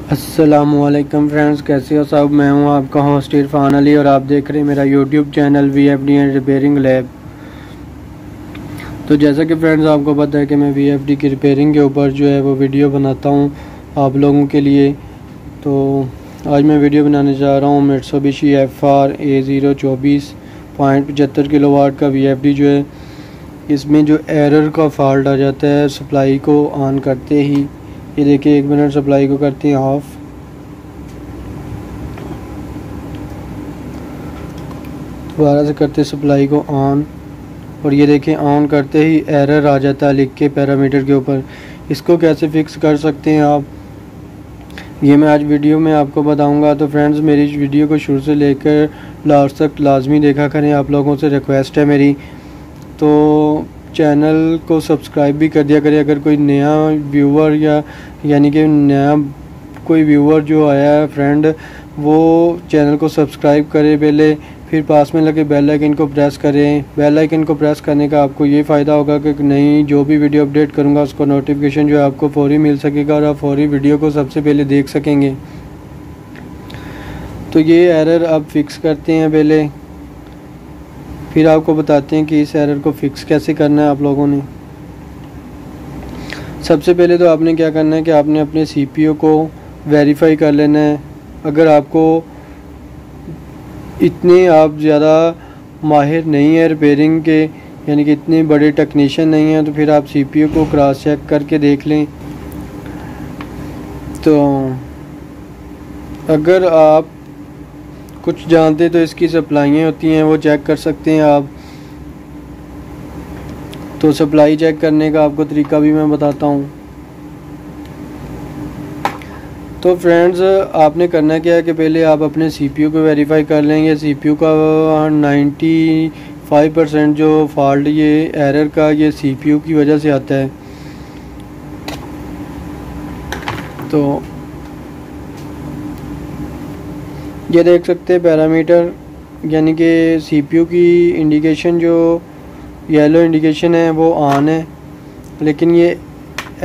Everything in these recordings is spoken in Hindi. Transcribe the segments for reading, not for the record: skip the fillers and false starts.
अस्सलामुअलैकुम फ्रेंड्स, कैसे हो सब। मैं हूं आपका होस्ट इरफान अली और आप देख रहे हैं मेरा YouTube channel VFD and repairing lab. तो जैसा कि फ्रेंड्स आपको पता है कि मैं VFD की रिपेयरिंग के ऊपर जो है वो वीडियो बनाता हूं आप लोगों के लिए। तो आज मैं वीडियो बनाने जा रहा हूं मित्सुबिशी FR A024.75 किलोवाट का VFD जो है, इसमें जो एरर का फॉल्ट आ जाता है सप्लाई को ऑन करते ही। ये देखिए, 1 मिनट सप्लाई को करते हैं ऑफ, दोबारा से करते सप्लाई को ऑन, और ये देखें ऑन करते ही एरर आ जाता है लिख के पैरामीटर के ऊपर। इसको कैसे फिक्स कर सकते हैं आप, ये मैं आज वीडियो में आपको बताऊंगा। तो फ्रेंड्स, मेरी इस वीडियो को शुरू से लेकर लास्ट तक लाजमी देखा करें, आप लोगों से रिक्वेस्ट है मेरी। तो चैनल को सब्सक्राइब भी कर दिया करें अगर कोई नया व्यूवर यानी कि नया कोई व्यूवर जो आया है फ्रेंड, वो चैनल को सब्सक्राइब करे पहले, फिर पास में लगे बेल आइकन को प्रेस करें। बेल आइकन को प्रेस करने का आपको ये फ़ायदा होगा कि नई जो भी वीडियो अपडेट करूँगा उसको नोटिफिकेशन जो है आपको फौरी मिल सकेगा और आप फौरी वीडियो को सबसे पहले देख सकेंगे। तो ये एरर आप फिक्स करते हैं पहले, फिर आपको बताते हैं कि इस एरर को फिक्स कैसे करना है आप लोगों ने। सबसे पहले तो आपने क्या करना है कि आपने अपने CPU को वेरीफाई कर लेना है। अगर आपको इतने आप ज़्यादा माहिर नहीं है रिपेयरिंग के, यानी कि इतने बड़े टेक्नीशियन नहीं हैं, तो फिर आप CPU को क्रॉस चेक करके देख लें। तो अगर आप कुछ जानते तो इसकी सप्लाइयाँ होती हैं वो चेक कर सकते हैं आप। तो सप्लाई चेक करने का आपको तरीका भी मैं बताता हूँ। तो फ्रेंड्स, आपने करना क्या है कि पहले आप अपने CPU को वेरीफाई कर लेंगे। CPU का 95% जो फॉल्ट ये एरर का ये CPU की वजह से आता है। तो ये देख सकते हैं पैरामीटर, यानी कि CPU की इंडिकेशन जो येलो इंडिकेशन है वो ऑन है, लेकिन ये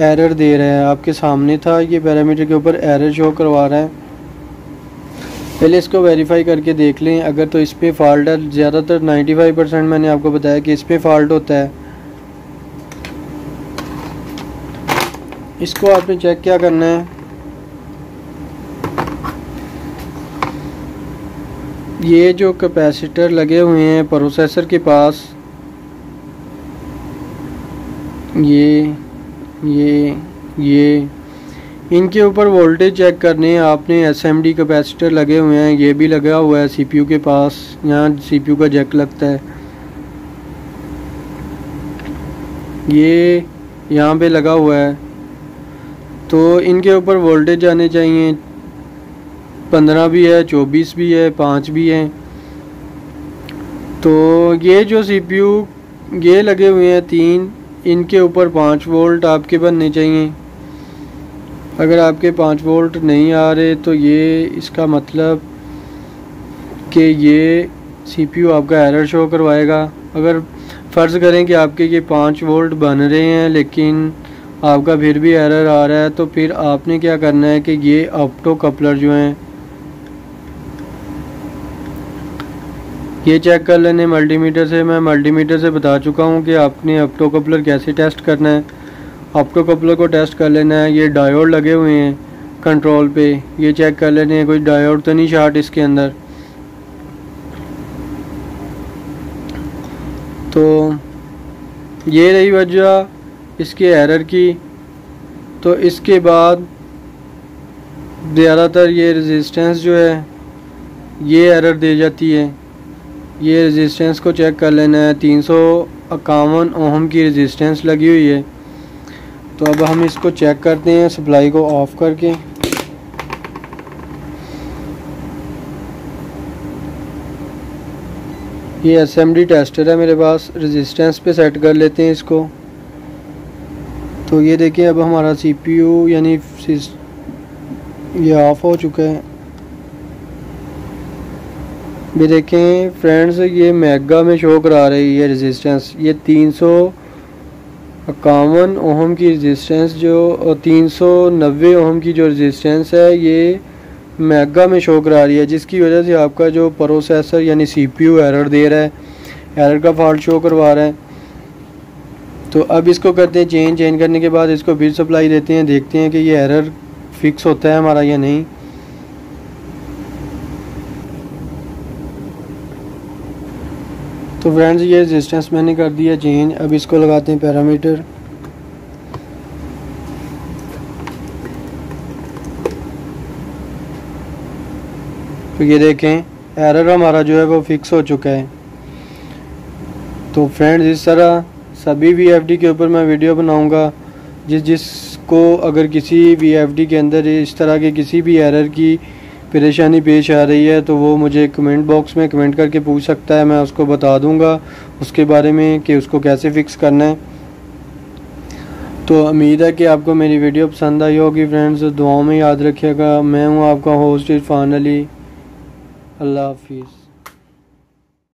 एरर दे रहा है। आपके सामने था, ये पैरामीटर के ऊपर एरर शो करवा रहा है। पहले इसको वेरीफाई करके देख लें। अगर तो इस पर फॉल्ट है, ज़्यादातर 95% मैंने आपको बताया कि इस पर फॉल्ट होता है। इसको आपने चेक क्या करना है, ये जो कैपेसिटर लगे हुए हैं प्रोसेसर के पास, ये इनके ऊपर वोल्टेज चेक करने हैं आपने। SMD कैपेसिटर लगे हुए हैं, ये भी लगा हुआ है CPU के पास, यहाँ CPU का जैक लगता है, ये यहाँ पे लगा हुआ है। तो इनके ऊपर वोल्टेज आने चाहिए, 15 भी है, 24 भी है, 5 भी है। तो ये जो CPU ये लगे हुए हैं 3, इनके ऊपर 5 वोल्ट आपके बनने चाहिए। अगर आपके 5 वोल्ट नहीं आ रहे तो ये इसका मतलब कि ये CPU आपका एरर शो करवाएगा। अगर फ़र्ज़ करें कि आपके ये 5 वोल्ट बन रहे हैं लेकिन आपका फिर भी एरर आ रहा है, तो फिर आपने क्या करना है कि ये ऑप्टो कपलर जो हैं ये चेक कर लेने मल्टीमीटर से। मैं मल्टीमीटर से बता चुका हूँ कि आपने ऑप्टो कपलर कैसे टेस्ट करना है। ऑप्टो कपलर को टेस्ट कर लेना है। ये डायोड लगे हुए हैं कंट्रोल पे, ये चेक कर लेने हैं कोई डायोड तो नहीं शॉर्ट इसके अंदर। तो ये रही वजह इसके एरर की। तो इसके बाद ज़्यादातर ये रेजिस्टेंस जो है ये एरर दे जाती है। ये रेजिस्टेंस को चेक कर लेना है, 351 ओम की रेजिस्टेंस लगी हुई है। तो अब हम इसको चेक करते हैं सप्लाई को ऑफ करके। ये SMD टेस्टर है मेरे पास, रेजिस्टेंस पे सेट कर लेते हैं इसको। तो ये देखिए, अब हमारा CPU यानी ये ऑफ हो चुका है। ये देखें फ्रेंड्स, ये मेगा में शो करा रही है रेजिस्टेंस, ये 300 51 ओहम की रेजिस्टेंस जो 390 ओहम की जो रेजिस्टेंस है ये मेगा में शो करा रही है, जिसकी वजह से आपका जो प्रोसेसर यानी CPU एरर दे रहा है, एरर का फॉल्ट शो करवा रहा है। तो अब इसको करते हैं चेंज करने के बाद इसको फिर सप्लाई देते हैं, देखते हैं कि ये एरर फिक्स होता है हमारा या नहीं। तो फ्रेंड्स ये रेजिस्टेंस मैंने कर दिया चेंज। अब इसको लगाते हैं पैरामीटर। तो ये देखें एरर हमारा जो है वो फिक्स हो चुका है। तो फ्रेंड्स इस तरह सभी VFD के ऊपर मैं वीडियो बनाऊंगा। जिसको अगर किसी VFD के अंदर इस तरह के किसी भी एरर की परेशानी पेश आ रही है तो वो मुझे कमेंट बॉक्स में कमेंट करके पूछ सकता है, मैं उसको बता दूंगा उसके बारे में कि उसको कैसे फ़िक्स करना है। तो उम्मीद है कि आपको मेरी वीडियो पसंद आई होगी फ्रेंड्स। दुआओं में याद रखिएगा। मैं हूँ आपका होस्ट इरफान अली। अल्लाह हाफिज़।